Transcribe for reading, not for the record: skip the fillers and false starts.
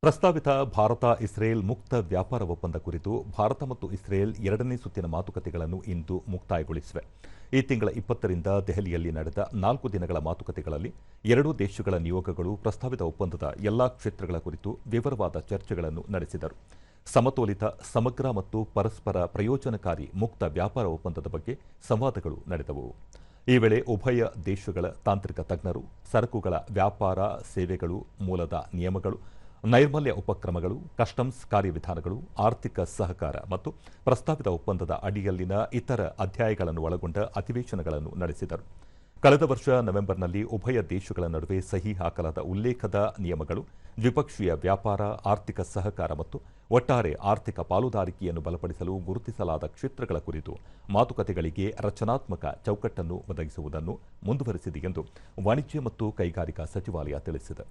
ಪ್ರಸ್ತಾವಿತ ಭಾರತ-ಇಸ್ರೇಲ್ ಮುಕ್ತ ವ್ಯಾಪಾರ ಒಪ್ಪಂದ ಕುರಿತು ಭಾರತ ಮತ್ತು ಇಸ್ರೇಲ್ ಎರಡನೇ ಸುತ್ತಿನ ಮಾತುಕತೆಗಳನ್ನು ಇಂದು ಮುಕ್ತಾಯಗೊಳಿಸಿವೆ. ಈ ತಿಂಗಳ 20ರಿಂದ ದೆಹಲಿಯಲ್ಲಿ ನಡೆದ 4 ದಿನಗಳ ಮಾತುಕತೆಗಳಲ್ಲಿ ಎರಡೂ ದೇಶಗಳ ನಿಯೋಗಗಳು ಪ್ರಸ್ತಾವಿತ ಒಪ್ಪಂದದ ಎಲ್ಲಾ ಕ್ಷೇತ್ರಗಳ ಕುರಿತು ವಿವರವಾದ ಚರ್ಚೆಗಳನ್ನು ನಡೆಸಿದರು. ಸಮತೋಲಿತ, ಸಮಗ್ರ ಮತ್ತು ಪರಸ್ಪರ ಪ್ರಯೋಜನಕಾರಿ ಮುಕ್ತ ವ್ಯಾಪಾರ ಒಪ್ಪಂದದ ಬಗ್ಗೆ ಸಂವಾದಗಳು ನಡೆದವು. ಈ ವೇಳೆ ಉಭಯ ದೇಶಗಳ ತಾಂತ್ರಿಕ ತಜ್ಞರು ಸರಕುಗಳ ವ್ಯಾಪಾರ, ಸೇವೆಗಳು, ಮೂಲದ ನಿಯಮಗಳು, ನೈರ್ಮಲ್ಯ ಉಪಕ್ರಮಗಳು, ಕಸ್ಟಮ್ಸ್ ಕಾರ್ಯವಿಧಾನಗಳು, ಆರ್ಥಿಕ ಸಹಕಾರ ಮತ್ತು ಪ್ರಸ್ತಾವಿತ ಒಪ್ಪಂದದ ಅಡಿಯಲ್ಲಿನ ಇತರ ಅಧ್ಯಾಯಗಳನ್ನು ಒಳಗೊಂಡ ಅಧಿವೇಶನಗಳನ್ನು ನಡೆಸಿದರು. ಕಳೆದ ವರ್ಷ ನವೆಂಬರ್ನಲ್ಲಿ ಉಭಯ ದೇಶಗಳ ನಡುವೆ ಸಹಿ ಹಾಕಲಾದ ಉಲ್ಲೇಖದ ನಿಯಮಗಳು ದ್ವಿಪಕ್ಷೀಯ ವ್ಯಾಪಾರ, ಆರ್ಥಿಕ ಸಹಕಾರ ಮತ್ತು ಒಟ್ಟಾರೆ ಆರ್ಥಿಕ ಪಾಲುದಾರಿಕೆಯನ್ನು ಬಲಪಡಿಸಲು ಗುರುತಿಸಲಾದ ಕ್ಷೇತ್ರಗಳ ಕುರಿತು ಮಾತುಕತೆಗಳಿಗೆ ರಚನಾತ್ಮಕ ಚೌಕಟ್ಟನ್ನು ಒದಗಿಸುವುದನ್ನು ಮುಂದುವರೆಸಿದೆ ಎಂದು ವಾಣಿಜ್ಯ ಮತ್ತು ಕೈಗಾರಿಕಾ ಸಚಿವಾಲಯ ತಿಳಿಸಿದೆ.